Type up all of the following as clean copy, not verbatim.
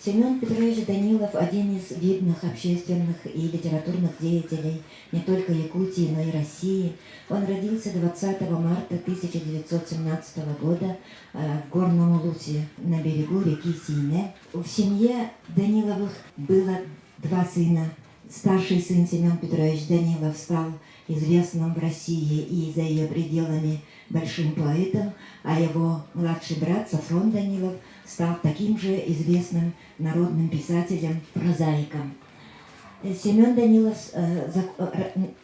Семен Петрович Данилов – один из видных общественных и литературных деятелей не только Якутии, но и России. Он родился 20 марта 1917 года в Горном Улусе на берегу реки Сине. В семье Даниловых было два сына. Старший сын Семен Петрович Данилов стал известным в России и за ее пределами большим поэтом, а его младший брат Сафрон Данилов стал таким же известным народным писателем, прозаиком. Семен Данилов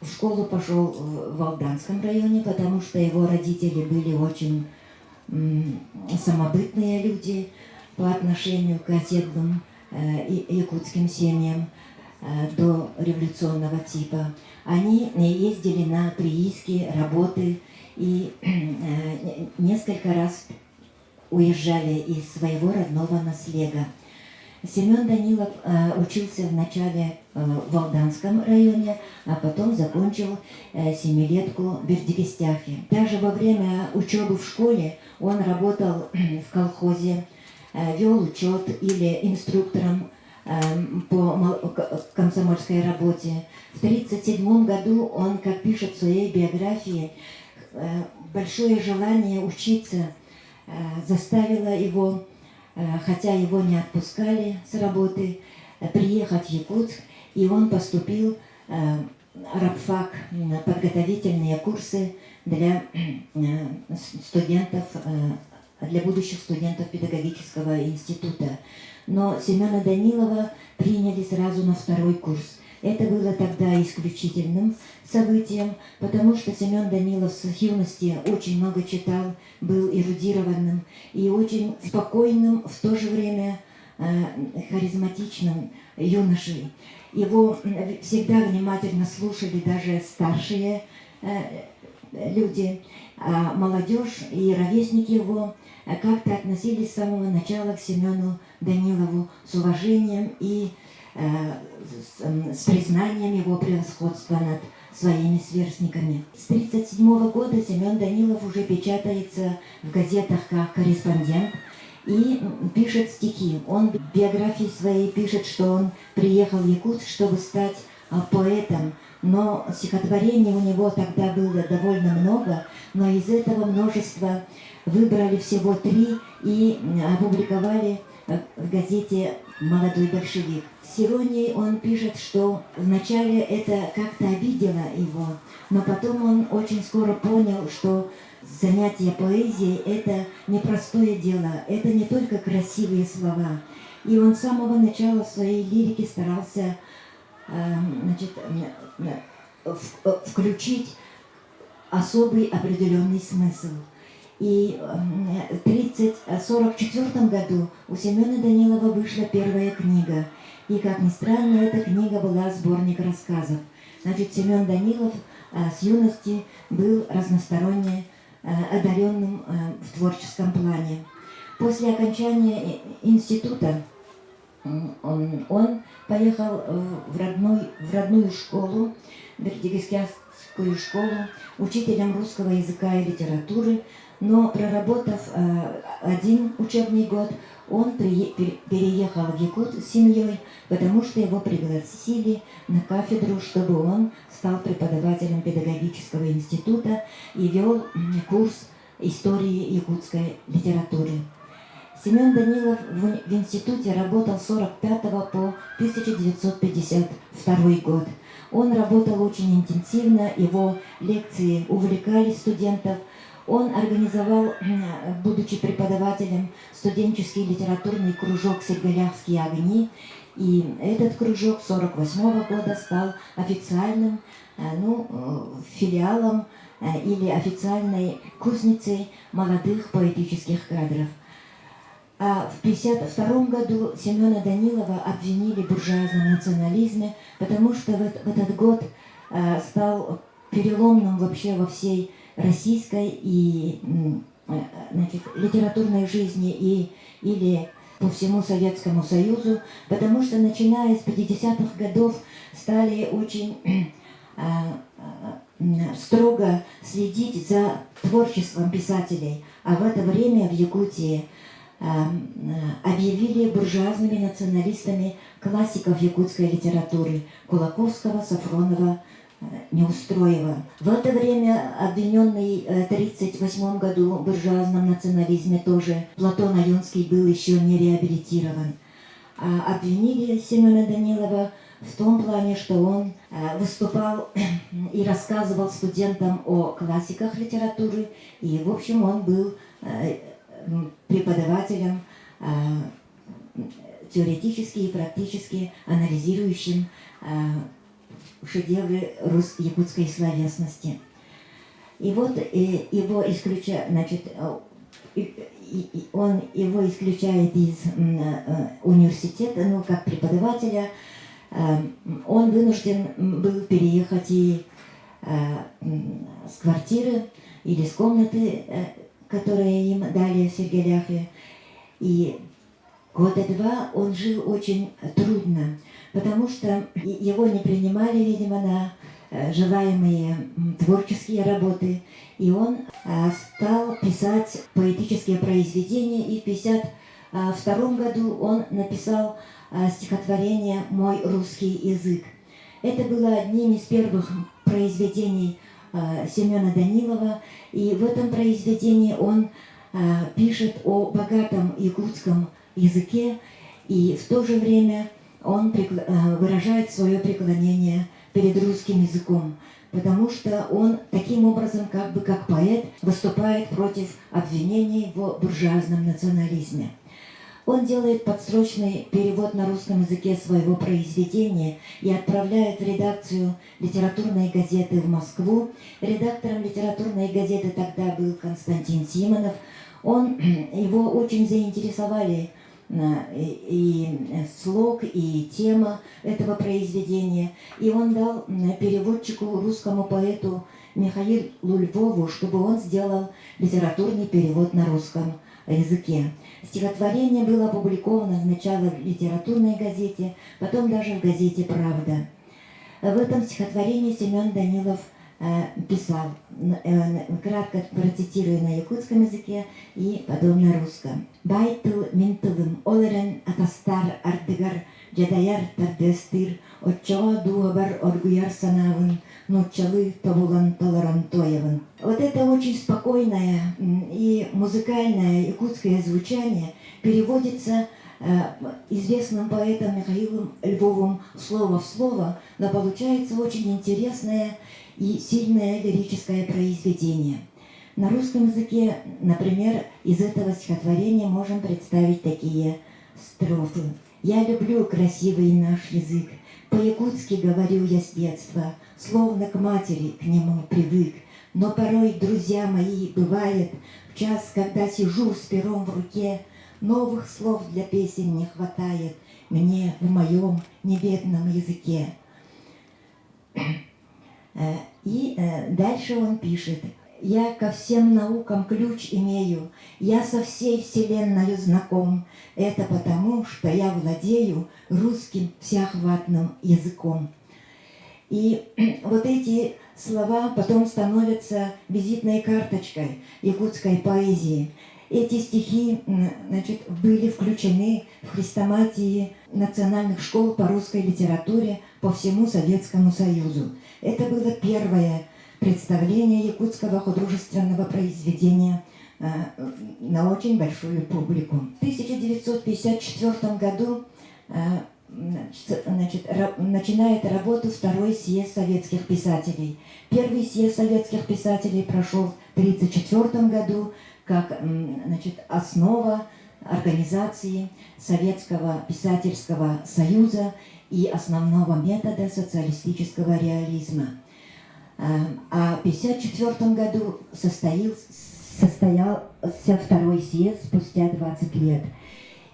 в школу пошел в Алданском районе, потому что его родители были очень самобытные люди по отношению к оседлым якутским семьям до революционного типа. Они ездили на прииски, работы и несколько раз уезжали из своего родного наслега. Семен Данилов учился вначале в Алданском районе, а потом закончил семилетку в Бердикистяхе. Даже во время учебы в школе он работал в колхозе, вел учет или инструктором по комсомольской работе. В 1937 году он, как пишет в своей биографии, большое желание учиться заставило его, хотя его не отпускали с работы, приехать в Якутск, и он поступил в рабфак на подготовительные курсы для студентов, для будущих студентов педагогического института. Но Семена Данилова приняли сразу на второй курс. Это было тогда исключительным событием, потому что Семен Данилов с юности очень много читал, был эрудированным и очень спокойным, в то же время харизматичным юношей. Его всегда внимательно слушали даже старшие люди, а молодежь и ровесники его как-то относились с самого начала к Семену Данилову с уважением и с признанием его превосходства над своими сверстниками. С 1937 года Семен Данилов уже печатается в газетах как корреспондент и пишет стихи. Он в биографии своей пишет, что он приехал в Якутск, чтобы стать поэтом, но стихотворений у него тогда было довольно много, но из этого множества выбрали всего 3 и опубликовали в газете «Молодой большевик». С иронией он пишет, что вначале это как-то обидело его, но потом он очень скоро понял, что занятие поэзией – это непростое дело, это не только красивые слова. И он с самого начала в своей лирике старался включить особый определенный смысл. И в 1944 году у Семена Данилова вышла первая книга. И, как ни странно, эта книга была сборник рассказов. Значит, Семен Данилов с юности был разносторонне одаренным в творческом плане. После окончания института он поехал в родную школу, Бердикистскую школу, учителем русского языка и литературы, но проработав 1 учебный год, он переехал в Якутск с семьей, потому что его пригласили на кафедру, чтобы он стал преподавателем педагогического института и вел курс истории якутской литературы. Семен Данилов в институте работал с 1945 по 1952 год. Он работал очень интенсивно, его лекции увлекали студентов. Он организовал, будучи преподавателем, студенческий литературный кружок «Сергелявские огни». И этот кружок с 1948 года стал официальным филиалом или официальной кузницей молодых поэтических кадров. А в 1952 году Семена Данилова обвинили в буржуазном национализме, потому что в этот год стал переломным вообще во всей российской и литературной жизни или по всему Советскому Союзу, потому что начиная с 50-х годов стали очень строго следить за творчеством писателей. А в это время в Якутии объявили буржуазными националистами классиков якутской литературы Кулаковского, Сафронова, Неустроева. В это время обвиненный в 1938 году в буржуазном национализме тоже Платон Алёнский был еще не реабилитирован. Обвинили Семена Данилова в том плане, что он выступал и рассказывал студентам о классиках литературы, и, в общем, он был преподавателем, теоретически и практически анализирующим шедевры якутской словесности. И вот его он его исключает из университета, ну, как преподавателя. Он вынужден был переехать и с квартиры или с комнаты, которые им дали в Сергеляхе. И года 2 он жил очень трудно, потому что его не принимали, видимо, на желаемые творческие работы. И он стал писать поэтические произведения, и в 1952 году он написал стихотворение «Мой русский язык». Это было одним из первых произведений Семена Данилова, и в этом произведении он пишет о богатом якутском языке, и в то же время он выражает свое преклонение перед русским языком, потому что он таким образом, как поэт, выступает против обвинений в буржуазном национализме. Он делает подстрочный перевод на русском языке своего произведения и отправляет в редакцию литературной газеты в Москву. Редактором литературной газеты тогда был Константин Симонов. Его очень заинтересовали и слог, и тема этого произведения. И он дал переводчику, русскому поэту Михаилу Львову, чтобы он сделал литературный перевод на русском языке. Стихотворение было опубликовано сначала в литературной газете, потом даже в газете «Правда». В этом стихотворении Семен Данилов писал, кратко процитирую на якутском языке и потом на русском. «Байтыл минтылым олерен атастар ардыгар жадаяр тардестыр отчоо дугабар оргуяр санавын нучалы табулан толарантоевын». Вот это очень спокойное и музыкальное якутское звучание переводится известным поэтом Михаилом Львовым слово в слово, но получается очень интересное и сильное лирическое произведение. На русском языке, например, из этого стихотворения можем представить такие строфы. «Я люблю красивый наш язык, по-якутски говорю я с детства, словно к матери к нему привык. Но порой, друзья мои, бывает, в час, когда сижу с пером в руке, новых слов для песен не хватает мне в моем неведном языке». И дальше он пишет: «Я ко всем наукам ключ имею, я со всей вселенной знаком. Это потому, что я владею русским всеохватным языком». И вот эти слова потом становятся визитной карточкой якутской поэзии. Эти стихи, были включены в хрестоматии национальных школ по русской литературе по всему Советскому Союзу. Это было первое представление якутского художественного произведения на очень большую публику. В 1954 году начинает работу второй съезд советских писателей. Первый съезд советских писателей прошел в 1934 году как основа организации Советского писательского союза и основного метода социалистического реализма. А в 1954 году состоялся второй съезд спустя 20 лет.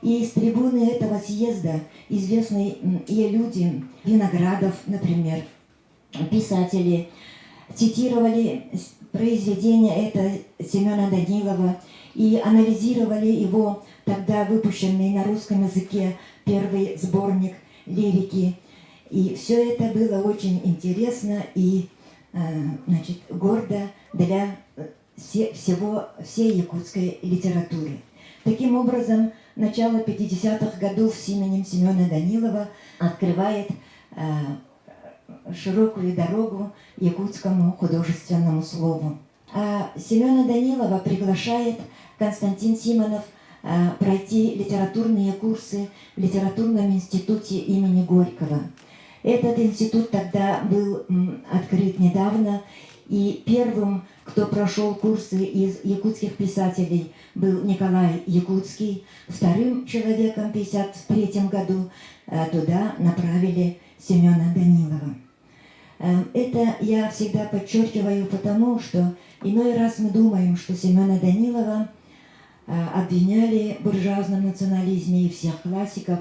И с трибуны этого съезда известные люди, Виноградов, например, писатели, цитировали произведение это Семена Данилова и анализировали его тогда выпущенный на русском языке первый сборник лирики. И все это было очень интересно и гордо для всей якутской литературы. Таким образом, начало 50-х годов с именем Семена Данилова открывает широкую дорогу якутскому художественному слову. А Семена Данилова приглашает Константин Симонов пройти литературные курсы в литературном институте имени Горького. Этот институт тогда был открыт недавно, и первым, кто прошел курсы из якутских писателей, был Николай Якутский. Вторым человеком в 1953 году туда направили Семена Данилова. Это я всегда подчеркиваю, потому что иной раз мы думаем, что Семена Данилова обвиняли в буржуазном национализме и всех классиков,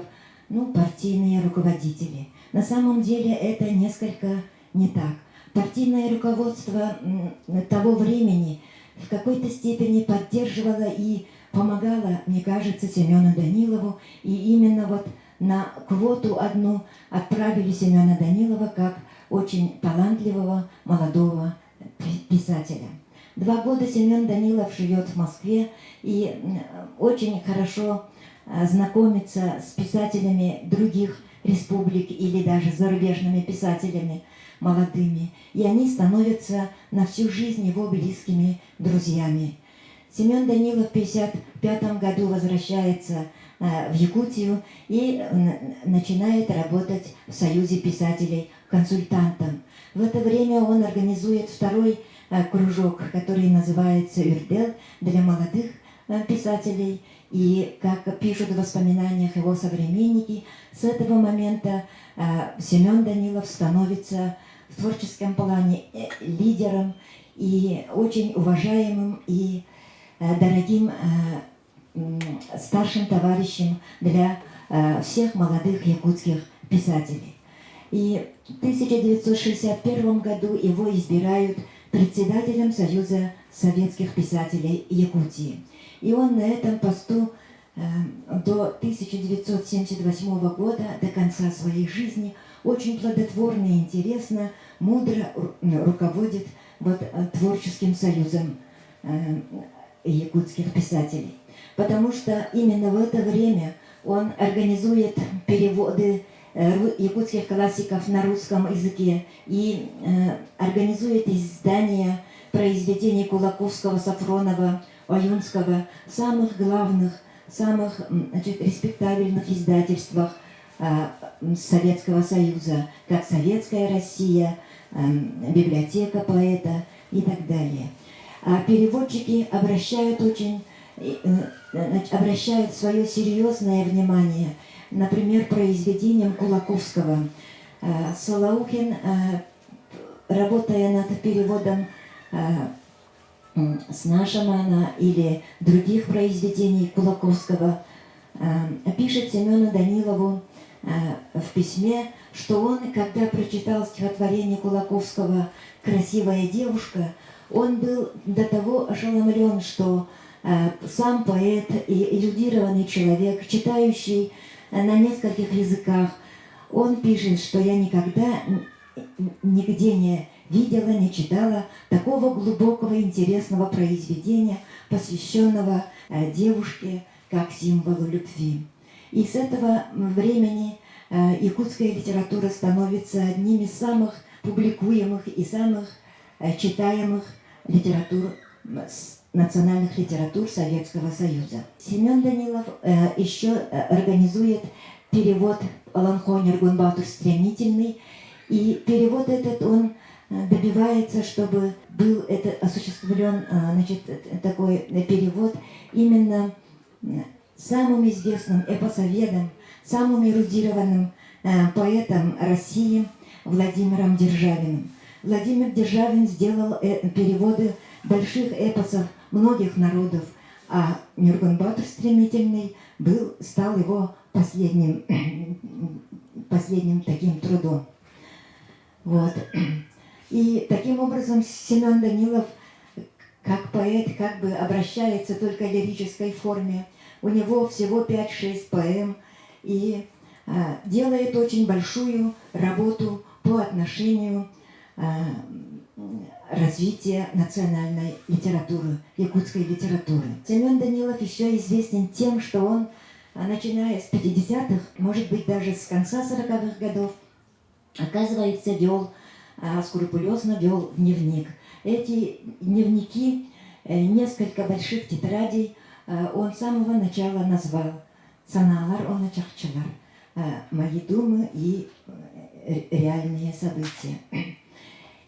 партийные руководители. На самом деле это несколько не так. Партийное руководство того времени в какой-то степени поддерживало и помогало, мне кажется, Семену Данилову, и именно вот на квоту одну отправили Семена Данилова как очень талантливого молодого писателя. 2 года Семен Данилов живет в Москве и очень хорошо знакомится с писателями других республик или даже зарубежными писателями молодыми. И они становятся на всю жизнь его близкими друзьями. Семен Данилов в 1955 году возвращается в Якутию и начинает работать в Союзе писателей консультантом. В это время он организует второй кружок, который называется «Юрдел» для молодых писателей. И, как пишут в воспоминаниях его современники, с этого момента Семен Данилов становится в творческом плане лидером и очень уважаемым и дорогим старшим товарищем для всех молодых якутских писателей. И в 1961 году его избирают председателем Союза советских писателей Якутии. И он на этом посту до 1978 года, до конца своей жизни, очень плодотворно и интересно, мудро руководит творческим союзом якутских писателей. Потому что именно в это время он организует переводы якутских классиков на русском языке и организует издание произведений Кулаковского, Сафронова, Аюнского в самых главных, самых респектабельных издательствах Советского Союза, как «Советская Россия», «Библиотека поэта» и так далее. А переводчики обращают свое серьезное внимание, например, произведениям Кулаковского. Солоухин, работая над переводом Снашамана или других произведений Кулаковского, пишет Семену Данилову в письме, что он, когда прочитал стихотворение Кулаковского «Красивая девушка», он был до того ошеломлен, что сам поэт и эрудированный человек, читающий на нескольких языках, он пишет, что я никогда нигде не видела, не читала такого глубокого интересного произведения, посвященного девушке как символу любви. И с этого времени якутская литература становится одним из самых публикуемых и самых читаемых национальных литератур Советского Союза. Семен Данилов еще организует перевод Аланхон Нергунбатур «Стремительный», и перевод этот он добивается, чтобы был осуществлен такой перевод именно самым известным эпосоведом, самым эрудированным поэтом России Владимиром Державиным. Владимир Державин сделал переводы больших эпосов многих народов, а Нергунбатур «Стремительный» стал его последним таким трудом. И таким образом Семен Данилов, как поэт, как бы обращается только в лирической форме. У него всего 5-6 поэм, и делает очень большую работу по отношению развития национальной литературы, якутской литературы. Семен Данилов еще известен тем, что он, начиная с 50-х, может быть, даже с конца 40-х годов, оказывается, скрупулезно вел дневник. Эти дневники, несколько больших тетрадей, он с самого начала назвал «Саналар оначахчалар», «Мои думы и реальные события».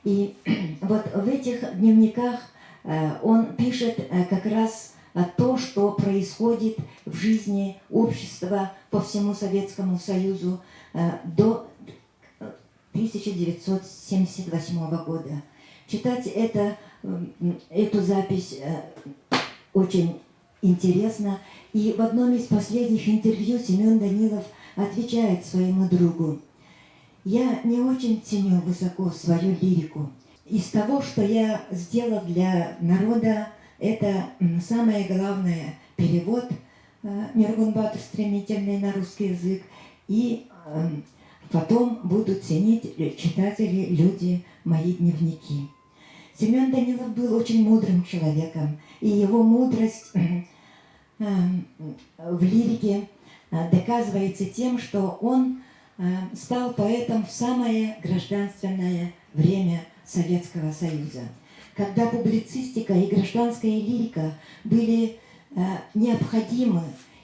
И вот в этих дневниках он пишет как раз то, что происходит в жизни общества по всему Советскому Союзу до 1978 года. Читать эту запись очень интересно. И в одном из последних интервью Семен Данилов отвечает своему другу: «Я не очень ценю высоко свою лирику. Из того, что я сделал для народа, это самое главное — перевод Миргун Батыр стремительный на русский язык, и потом будут ценить читатели, люди, мои дневники». Семен Данилов был очень мудрым человеком, и его мудрость в лирике доказывается тем, что он стал поэтом в самое гражданственное время Советского Союза, когда публицистика и гражданская лирика были необходимы,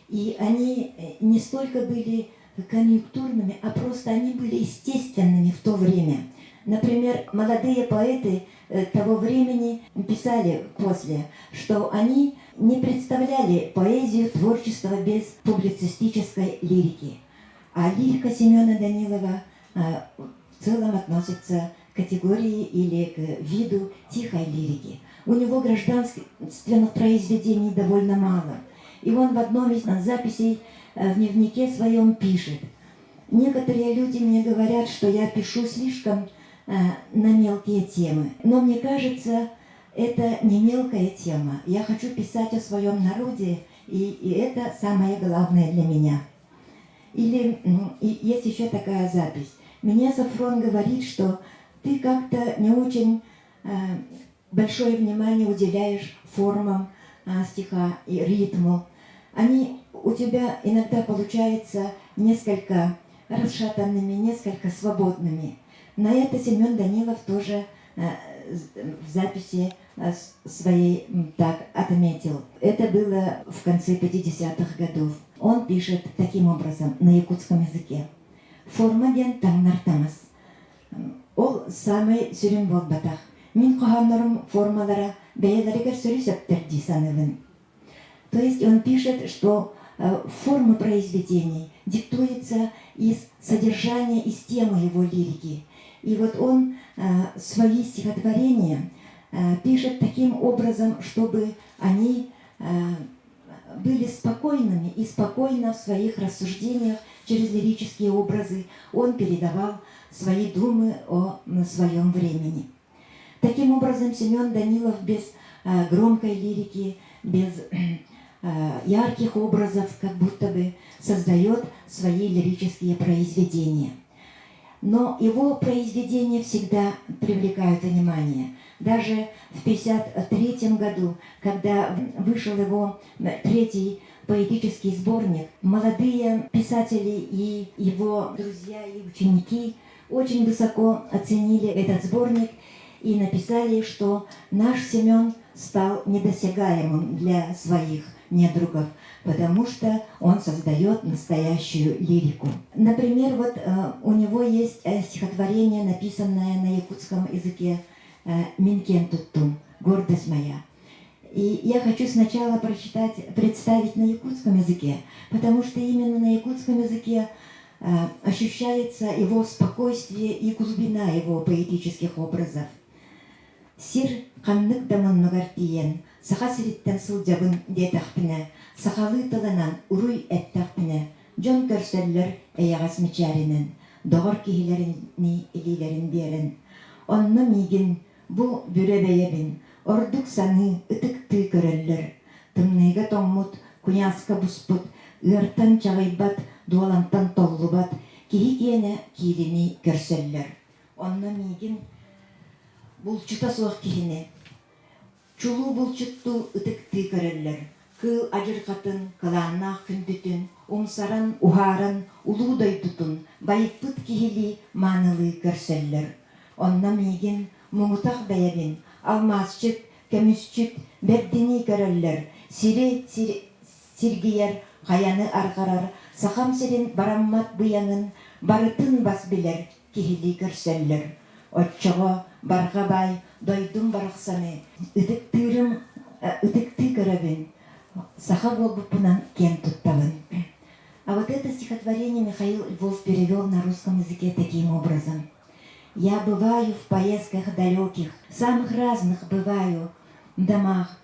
и они не столько были конъюнктурными, а просто они были естественными в то время. Например, молодые поэты того времени писали после, что они не представляли поэзию, творчество без публицистической лирики. А лирика Семена Данилова в целом относится к категории или к виду тихой лирики. У него гражданственных произведений довольно мало. И он в одном из записей в дневнике своем пишет: «Некоторые люди мне говорят, что я пишу слишком на мелкие темы. Но мне кажется, это не мелкая тема. Я хочу писать о своем народе, и это самое главное для меня». Или есть еще такая запись. «Мне Сафрон говорит, что ты как-то не очень большое внимание уделяешь формам стиха и ритму. Они у тебя иногда получаются несколько расшатанными, несколько свободными». На это Семен Данилов тоже в записи своей так отметил. Это было в конце 50-х годов. Он пишет таким образом на якутском языке: «Формаген таңнартамас. Ол самый сүрін болбатах. Мин қоғамнарым формалара бәйелерігер сүрі сөптерді санылын». То есть он пишет, что форма произведений диктуется из содержания, из темы его лирики. И вот он свои стихотворения пишет таким образом, чтобы они были спокойными, и спокойно в своих рассуждениях через лирические образы он передавал свои думы о своем времени. Таким образом, Семен Данилов без громкой лирики, без ярких образов, как будто бы создает свои лирические произведения. Но его произведения всегда привлекают внимание. Даже в 1953 году, когда вышел его третий поэтический сборник, молодые писатели и его друзья и ученики очень высоко оценили этот сборник и написали, что наш Семен стал недосягаемым для своих недругов, потому что он создает настоящую лирику. Например, вот у него есть стихотворение, написанное на якутском языке «Минкен туттум», «Гордость моя». И я хочу сначала представить на якутском языке, потому что именно на якутском языке ощущается его спокойствие и глубина его поэтических образов. «Сир қаннық дамын мұғартиен, саха сириттен сылжабын детақпіне, сахалы тылынан уруй әттақпіне, жон көрсөллөр әяғас мечәрінен, доғыр кихилеріні илилерін берін. Онны мигін, бұ бүребейебін, ордук саны ытықты көрөллөр. Тымныйға тоңмут, куняска буспут, ыртан чағайбат, дуалантан толлубат, кихи киене киилини көрсөллөр. Онны мигін, булчута суах кихине. Чулу булчутту ытыкты көрөллөр. Кыл ажыркатын, кылааннаах күндүтүн, умсаран, ухааран, улуудай тутун, байыппыт кихили маанылы көрсөллөр. Онна миигин, муңутах бәйәбин, алмасчыт, көмүсчүт, бердини көрөллөр. Сиргияр, хаяны арқарар, сахам сирин бараммат бұяңын, барытын бас билер, кихили көрсөллөр. Отчого барга бай, дойдум барақсаны, ытыкты көрөбін, саха болбупунан кен туттабын. А вот это стихотворение Михаил Львов перевел на русском языке таким образом. Я бываю в поездках далеких, самых разных бываю домах,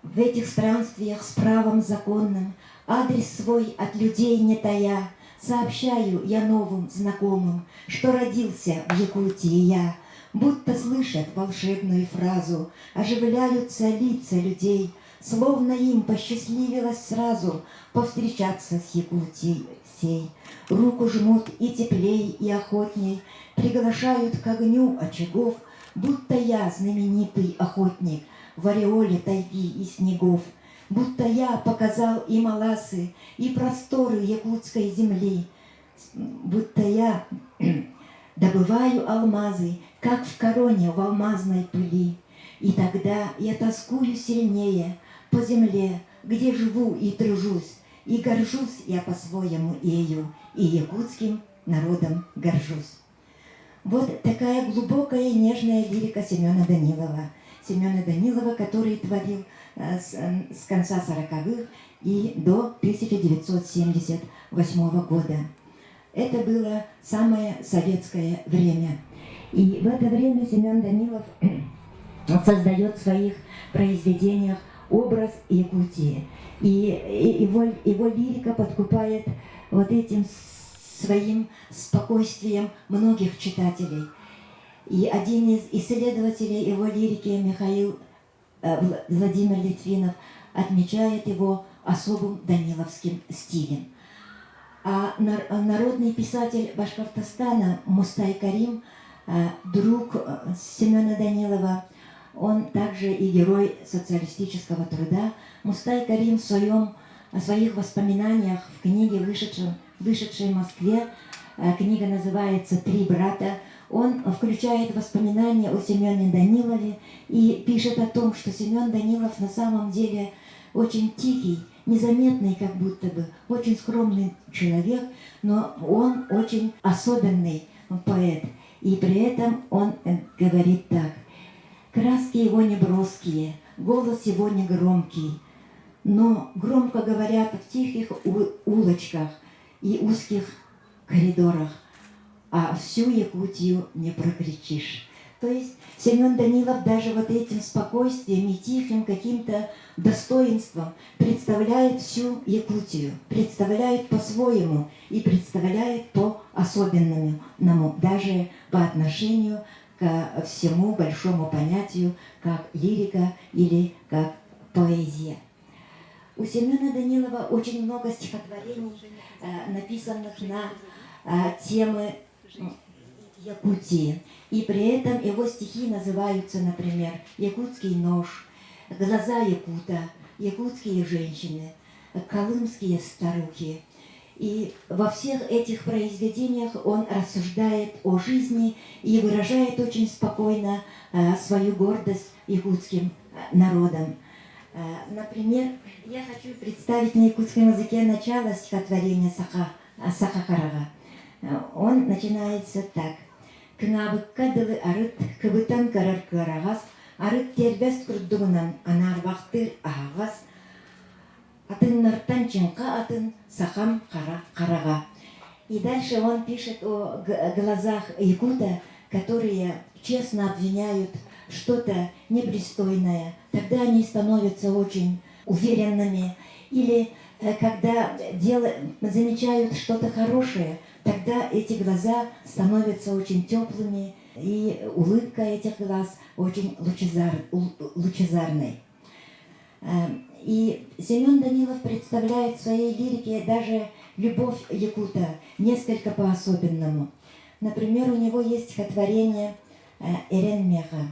в этих странствиях с правом законным, адрес свой от людей не тая, сообщаю я новым знакомым, что родился в Якутии я, будто слышат волшебную фразу, оживляются лица людей, словно им посчастливилось сразу повстречаться с Якутией сей. Руку жмут и теплей, и охотней, приглашают к огню очагов, будто я знаменитый охотник в ореоле тайги и снегов, будто я показал и маласы, и просторы якутской земли, будто я добываю алмазы, как в короне в алмазной пыли. И тогда я тоскую сильнее по земле, где живу и тружусь, и горжусь я по-своему ею, и якутским народом горжусь. Вот такая глубокая и нежная лирика Семена Данилова. Семена Данилова, который творил с конца 40-х и до 1978 года. Это было самое советское время. И в это время Семен Данилов создает в своих произведениях образ Якутии. И его лирика подкупает вот этим своим спокойствием многих читателей. И один из исследователей его лирики, Михаил Владимир Литвинов, отмечает его особым даниловским стилем. А народный писатель Башкортостана Мустай Карим, друг Семена Данилова, он также и герой социалистического труда. Мустай Карим в своих воспоминаниях в книге, вышедшей в Москве, книга называется «Три брата», он включает воспоминания о Семене Данилове и пишет о том, что Семен Данилов на самом деле очень тихий, незаметный как будто бы, очень скромный человек, но он очень особенный поэт. И при этом он говорит так: краски его не броские, голос его не громкий, но громко говорят в тихих улочках и узких коридорах, а всю Якутию не прокричишь. То есть Семен Данилов даже вот этим спокойствием и тихим каким-то достоинством представляет всю Якутию, представляет по-своему и представляет по-особенному, даже по отношению к всему большому понятию, как лирика или как поэзия. У Семена Данилова очень много стихотворений, написанных на темы Якутии. И при этом его стихи называются, например, «Якутский нож», «Глаза якута», «Якутские женщины», «Колымские старухи». И во всех этих произведениях он рассуждает о жизни и выражает очень спокойно свою гордость якутским народом. Например, я хочу представить на якутском языке начало стихотворения Саха Карага. Он начинается так. Кынабыкка дылы арыт, кыбытан карар кырагас, арыт тербес курдугунан анарвахтыр агас, атыннартан чынка атын сахам карага. И дальше он пишет о глазах якута, которые честно обвиняют что-то непристойное. Тогда они становятся очень уверенными. Или когда замечают что-то хорошее, тогда эти глаза становятся очень теплыми, и улыбка этих глаз очень лучезарной. И Семен Данилов представляет в своей лирике даже любовь якута несколько по-особенному. Например, у него есть стихотворение Эрен Меха.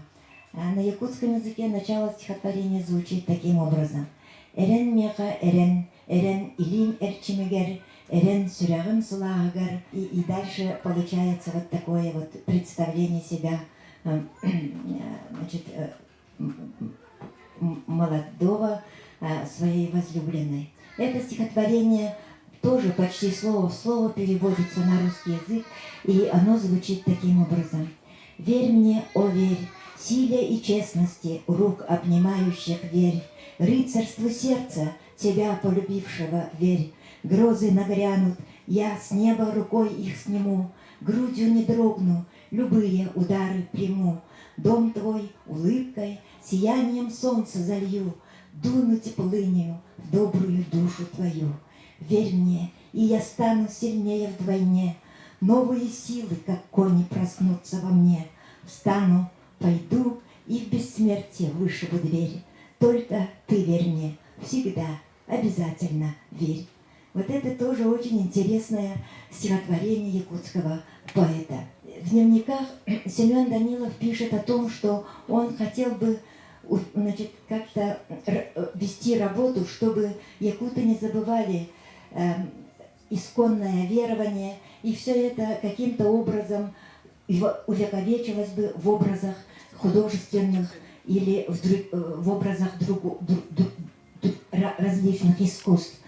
На якутском языке начало стихотворения звучит таким образом. Эрен Меха, Эрен, Эрен Илим Эрчимегер, Эрен Сюрягым Сулагар. И дальше получается вот такое вот представление себя значит, молодого своей возлюбленной. Это стихотворение тоже почти слово в слово переводится на русский язык, и оно звучит таким образом. «Верь мне, о верь, силе и честности рук обнимающих верь, рыцарству сердца, тебя полюбившего верь, грозы нагрянут, я с неба рукой их сниму, грудью не дрогну, любые удары приму, дом твой улыбкой, сиянием солнца залью, дуну теплынью в добрую душу твою. Верь мне, и я стану сильнее вдвойне, новые силы, как кони, проснутся во мне. Встану, пойду и в бессмертие вышибу дверь. Только ты верь мне, всегда, обязательно верь». Вот это тоже очень интересное стихотворение якутского поэта. В дневниках Семен Данилов пишет о том, что он хотел бы, значит, как-то вести работу, чтобы якуты не забывали исконное верование, и все это каким-то образом увековечилось бы в образах художественных или в образах различных искусств.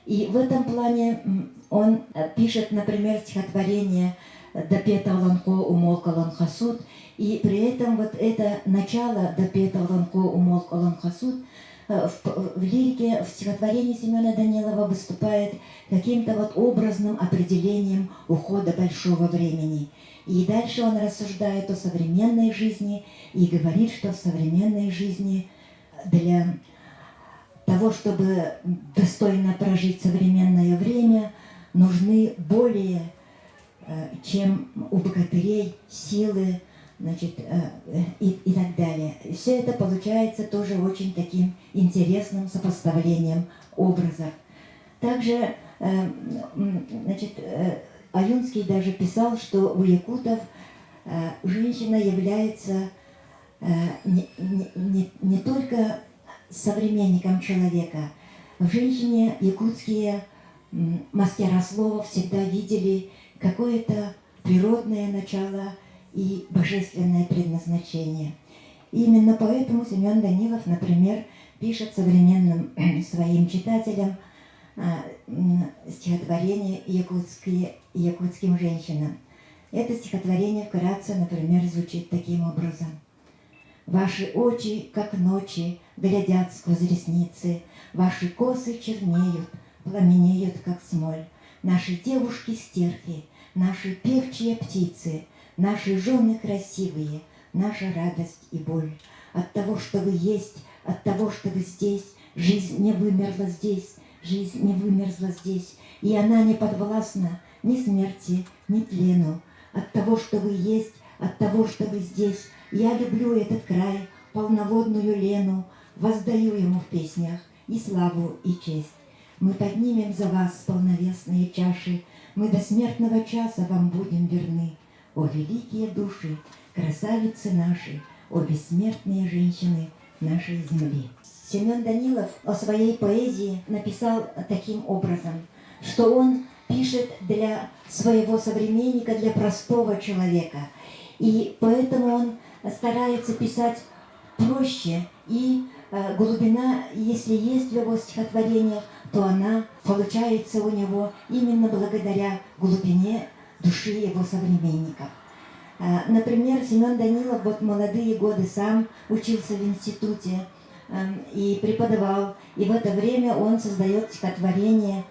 И в этом плане он пишет, например, стихотворение «Дапета ланко умолкалан хасуд», и при этом вот это начало «Дапета ланко умолкалан хасуд» в лирике, в стихотворении Семена Данилова выступает каким-то вот образным определением ухода большого времени. И дальше он рассуждает о современной жизни и говорит, что в современной жизни для того, чтобы достойно прожить современное время, нужны более, чем у богатырей, силы, значит, и так далее. Все это получается тоже очень таким интересным сопоставлением образов. Также, значит, Аюнский даже писал, что у якутов женщина является не только современником человека. В женщине якутские мастера слова всегда видели какое-то природное начало и божественное предназначение. И именно поэтому Семен Данилов, например, пишет современным своим читателям стихотворение якутским женщинам. Это стихотворение вкратце, например, звучит таким образом. «Ваши очи, как ночи, глядят сквозь ресницы, ваши косы чернеют, пламенеют, как смоль. Наши девушки-стерхи, наши певчие птицы, наши жены красивые, наша радость и боль. От того, что вы есть, от того, что вы здесь, жизнь не вымерла здесь, жизнь не вымерзла здесь, и она не подвластна ни смерти, ни тлену. От того, что вы есть, от того, что вы здесь, я люблю этот край, полноводную Лену, воздаю ему в песнях и славу, и честь. Мы поднимем за вас полновесные чаши, мы до смертного часа вам будем верны. О, великие души, красавицы наши, о, бессмертные женщины нашей земли». Семен Данилов о своей поэзии написал таким образом, что он пишет для своего современника, для простого человека. И поэтому он старается писать проще, и глубина, если есть в его стихотворениях, то она получается у него именно благодаря глубине души его современников. Например, Семен Данилов вот молодые годы сам учился в институте и преподавал, и в это время он создает стихотворение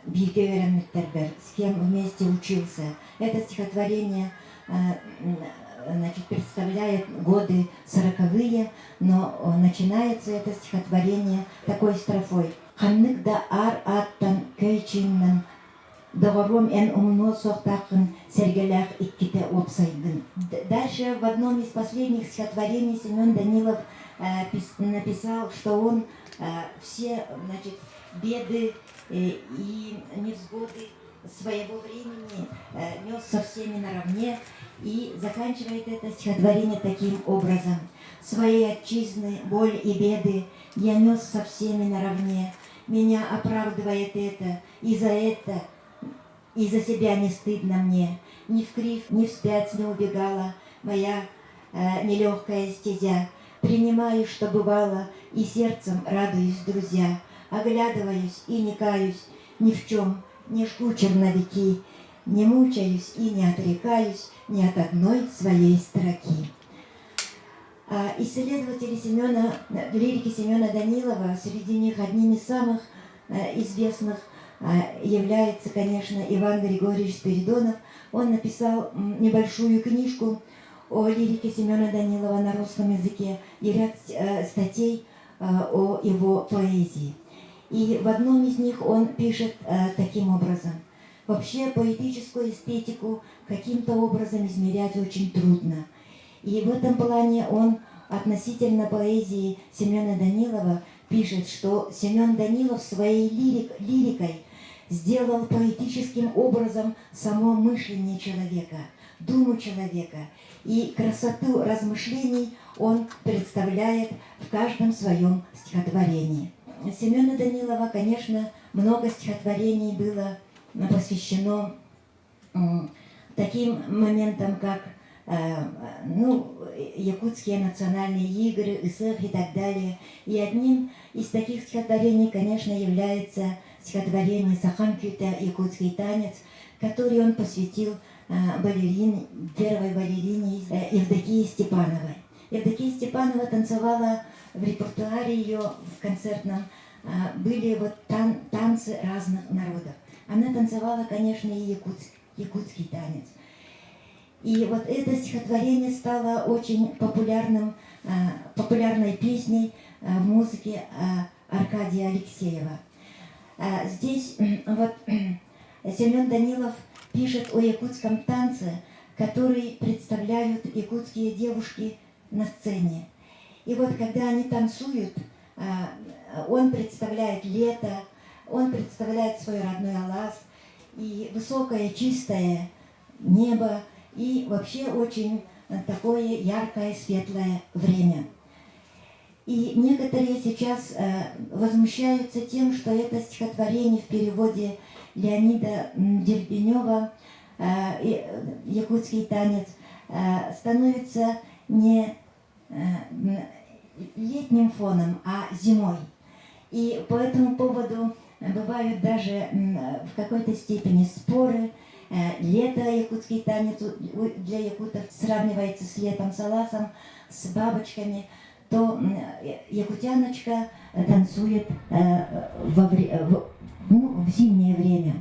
«Бигеверен Миттерберг», с кем вместе учился. Это стихотворение значит, представляет годы 40-е, но начинается это стихотворение такой строфой. «Ханнык да ар аттан көйчиннен, доғором эн умно соқтақын, сергелях икките опсайдын». Дальше в одном из последних стихотворений Семен Данилов написал, что он все, значит, беды и невзгоды своего времени нес со всеми наравне, И заканчивает это стихотворение таким образом. «Свои отчизны, боль и беды я нес со всеми наравне. Меня оправдывает это, и за себя не стыдно мне. Ни вкрив, ни вспять не убегала моя нелегкая стезя. Принимаю, что бывало, и сердцем радуюсь, друзья. Оглядываюсь и не каюсь ни в чем, не жгу черновики, не мучаюсь и не отрекаюсь ни от одной своей строки». Исследователи лирики Семена Данилова, среди них одним из самых известных является, конечно, Иван Григорьевич Спиридонов. Он написал небольшую книжку о лирике Семена Данилова на русском языке и ряд статей о его поэзии. И в одном из них он пишет таким образом. Вообще поэтическую эстетику каким-то образом измерять очень трудно. И в этом плане он относительно поэзии Семена Данилова пишет, что Семен Данилов своей лирикой сделал поэтическим образом само мышление человека, думу человека. И красоту размышлений он представляет в каждом своем стихотворении. Семена Данилова, конечно, много стихотворений было посвящено таким моментам, как якутские национальные игры, ИСЭФ и так далее. И одним из таких стихотворений, конечно, является стихотворение «Сахан Кюта. Якутский танец», который он посвятил первой балерине Евдокии Степановой. Евдокия Степанова танцевала в репертуаре ее в концертном, были вот танцы разных народов. Она танцевала, конечно, и якутский танец. И вот это стихотворение стало очень популярной песней в музыке Аркадия Алексеева. Здесь вот Семен Данилов пишет о якутском танце, который представляют якутские девушки на сцене. И вот когда они танцуют, он представляет лето, он представляет свой родной Алас и высокое чистое небо, и вообще очень такое яркое, светлое время. И некоторые сейчас возмущаются тем, что это стихотворение в переводе Леонида Дербенева «Якутский танец» становится не летним фоном, а зимой. И по этому поводу бывают даже в какой-то степени споры. Лето, якутский танец для якутов сравнивается с летом, с Аласом, с бабочками, то якутяночка танцует в зимнее время.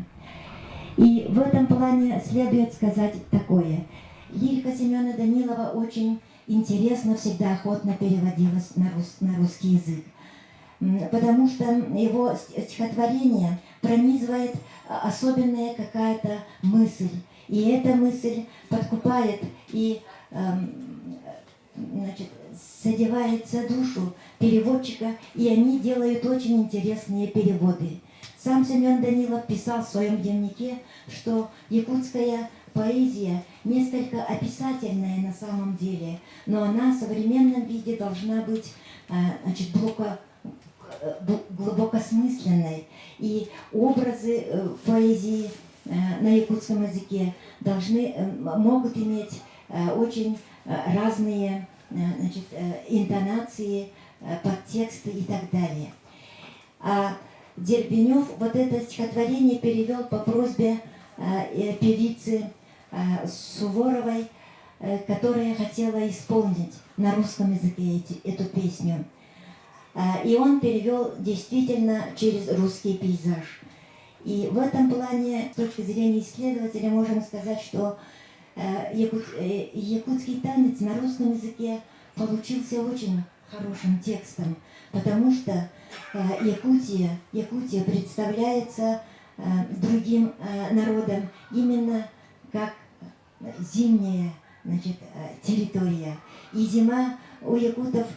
И в этом плане следует сказать такое. Лирика Семена Данилова очень интересно, всегда охотно переводилась на русский язык, потому что его стихотворение пронизывает особенная какая-то мысль. И эта мысль подкупает и задевает за душу переводчика, и они делают очень интересные переводы. Сам Семен Данилов писал в своем дневнике, что якутская поэзия несколько описательная на самом деле, но она в современном виде должна быть глубокосмысленной. И образы поэзии на якутском языке могут иметь очень разные интонации, подтексты и так далее. А Дербенев вот это стихотворение перевел по просьбе певицы Суворовой, которая хотела исполнить на русском языке эту песню. И он перевел действительно через русский пейзаж. И в этом плане, с точки зрения исследователя, можем сказать, что якутский танец на русском языке получился очень хорошим текстом, потому что Якутия представляется другим народам именно как зимняя территория. И зима у якутов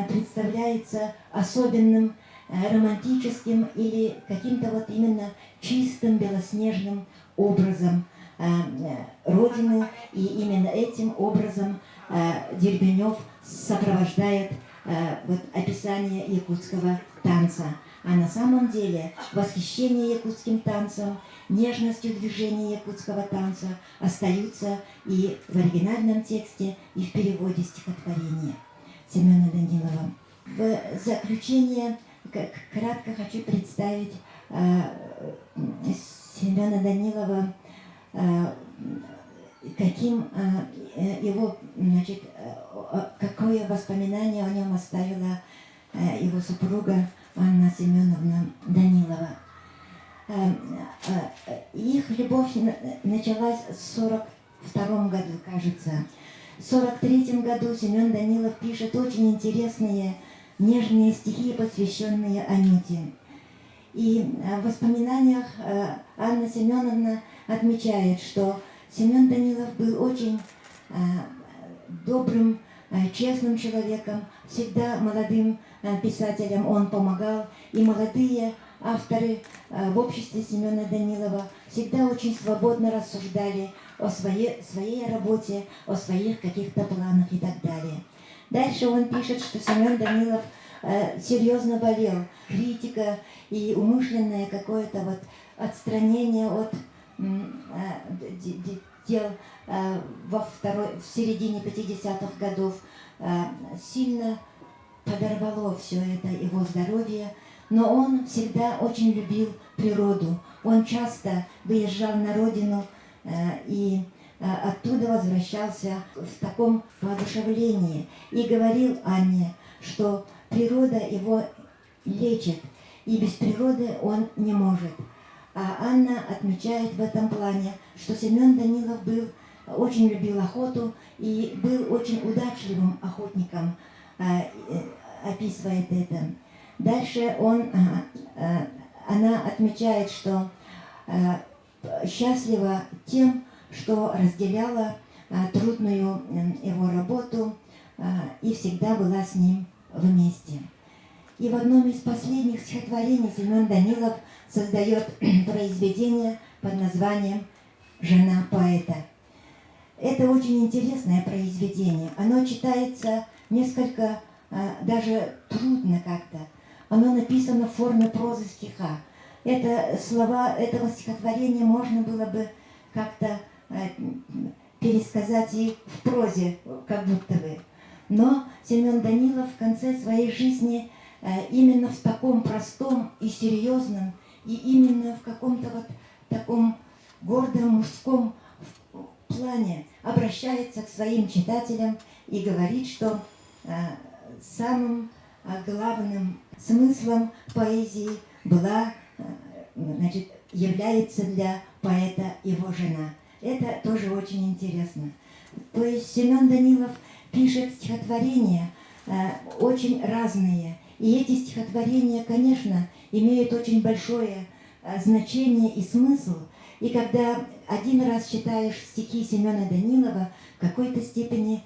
представляется особенным, романтическим или каким-то вот именно чистым белоснежным образом. Родины, и именно этим образом Дербенев сопровождает вот описание якутского танца. А на самом деле восхищение якутским танцем, нежностью движения якутского танца остаются и в оригинальном тексте, и в переводе стихотворения Семена Данилова. В заключение кратко хочу представить Семена Данилова, каким его, значит, какое воспоминание о нем оставила его супруга Анна Семеновна Данилова. Их любовь началась в 1942 году, кажется. В 1943 году Семен Данилов пишет очень интересные, нежные стихи, посвященные Анюте. И в воспоминаниях Анна Семеновна отмечает, что Семен Данилов был очень добрым, честным человеком, всегда молодым писателям он помогал, и молодые авторы в обществе Семена Данилова всегда очень свободно рассуждали о своей работе, о своих каких-то планах и так далее. Дальше он пишет, что Семен Данилов серьезно болел. Критика и умышленное какое-то вот отстранение от дел в середине 50-х годов сильно подорвало все это его здоровье, но он всегда очень любил природу. Он часто выезжал на родину и оттуда возвращался в таком воодушевлении и говорил Анне, что природа его лечит, и без природы он не может. А Анна отмечает в этом плане, что Семен Данилов очень любил охоту и был очень удачливым охотником, описывает это. Дальше она отмечает, что счастлива тем, что разделяла трудную его работу и всегда была с ним вместе. И в одном из последних стихотворений Семен Данилов создает произведение под названием «Жена поэта». Это очень интересное произведение. Оно читается несколько, даже трудно как-то. Оно написано в форме прозы стиха. Слова этого стихотворения можно было бы как-то пересказать и в прозе, как будто бы. Но Семен Данилов в конце своей жизни именно в таком простом и серьезном, и именно в каком-то вот таком гордом мужском плане обращается к своим читателям и говорит, что самым главным смыслом поэзии является для поэта его жена. Это тоже очень интересно. То есть Семен Данилов пишет стихотворения очень разные. И эти стихотворения, конечно, имеют очень большое значение и смысл. И когда один раз читаешь стихи Семена Данилова, в какой-то степени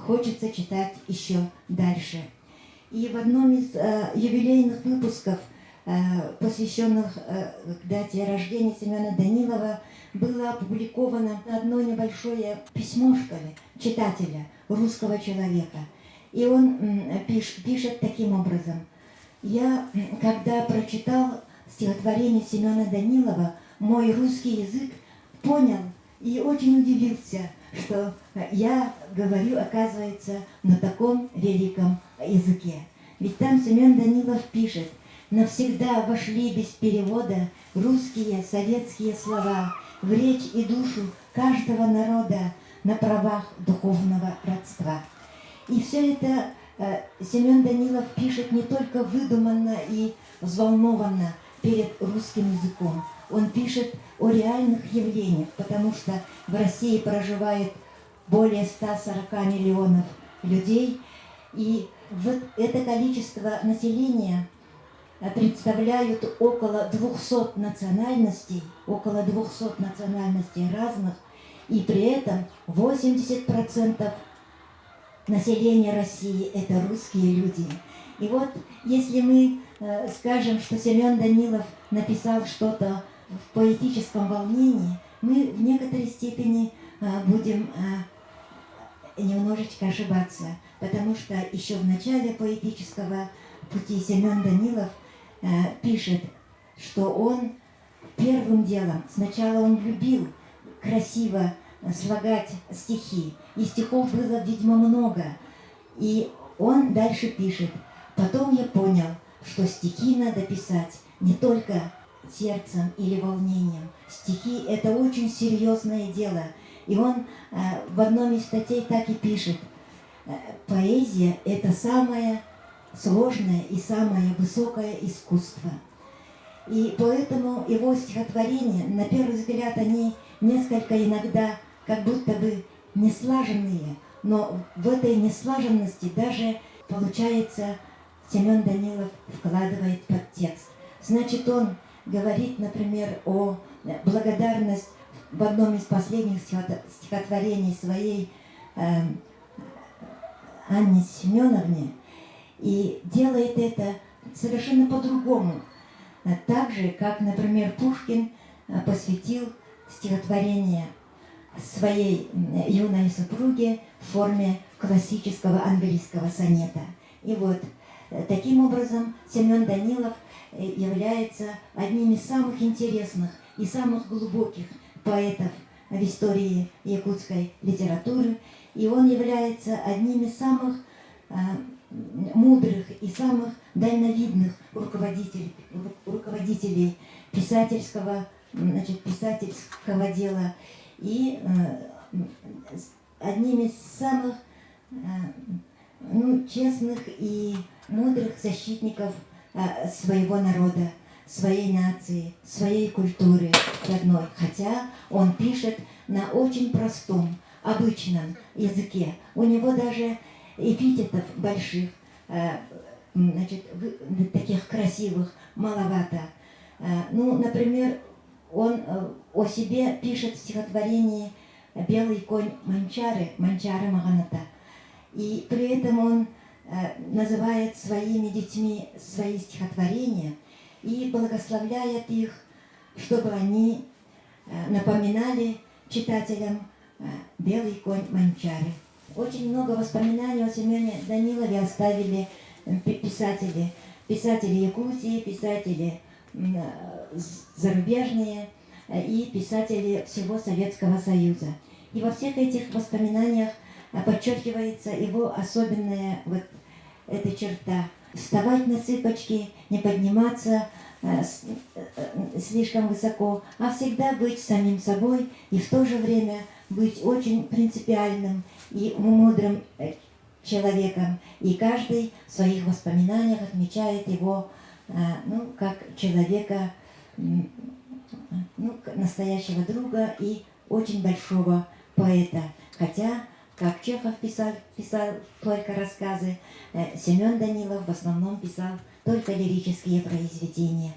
хочется читать еще дальше. И в одном из юбилейных выпусков, посвященных дате рождения Семена Данилова, было опубликовано одно небольшое письмо, что ли, читателя, русского человека. И он пишет таким образом: «Я, когда прочитал стихотворение Семена Данилова, мой русский язык понял и очень удивился, что я говорю, оказывается, на таком великом языке. Ведь там Семен Данилов пишет: навсегда вошли без перевода русские советские слова в речь и душу каждого народа на правах духовного родства». И все это Семен Данилов пишет не только выдуманно и взволнованно перед русским языком. Он пишет о реальных явлениях, потому что в России проживает более 140 миллионов людей, и вот это количество населения представляют около 200 национальностей разных, и при этом 80% населения России – это русские люди. И вот если мы скажем, что Семен Данилов написал что-то в поэтическом волнении, мы в некоторой степени будем немножечко ошибаться, потому что еще в начале поэтического пути Семен Данилов пишет, что он первым делом, сначала он любил красиво слагать стихи, и стихов было, видимо, много, и он дальше пишет: потом я понял, что стихи надо писать не только сердцем или волнением. Стихи – это очень серьезное дело. И он в одном из статей так и пишет: поэзия – это самое сложное и самое высокое искусство. И поэтому его стихотворения, на первый взгляд, они несколько иногда как будто бы неслаженные, но в этой неслаженности даже, получается, Семен Данилов вкладывает подтекст. Значит, он говорит, например, о благодарности в одном из последних стихотворений своей Анне Семеновне, и делает это совершенно по-другому. Так же, как, например, Пушкин посвятил стихотворение своей юной супруге в форме классического английского сонета. И вот таким образом Семен Данилов является одним из самых интересных и самых глубоких поэтов в истории якутской литературы, и он является одним из самых мудрых и самых дальновидных руководителей писательского дела, и одним из самых честных и мудрых защитников своего народа, своей нации, своей культуры родной. Хотя он пишет на очень простом, обычном языке. У него даже эпитетов больших, таких красивых, маловато. Например, он о себе пишет в стихотворении «Белый конь Манчары», «Манчары Маганата». И при этом он называет своими детьми свои стихотворения и благословляет их, чтобы они напоминали читателям «Белый конь Манчары». Очень много воспоминаний о Семене Данилове оставили писатели Якутии, писатели зарубежные и писатели всего Советского Союза. И во всех этих воспоминаниях подчеркивается его особенная вот эта черта: вставать на цыпочки, не подниматься слишком высоко, а всегда быть самим собой и в то же время быть очень принципиальным и мудрым человеком. И каждый в своих воспоминаниях отмечает его как человека, настоящего друга и очень большого поэта. Хотя, как Чехов писал только рассказы, Семен Данилов в основном писал только лирические произведения.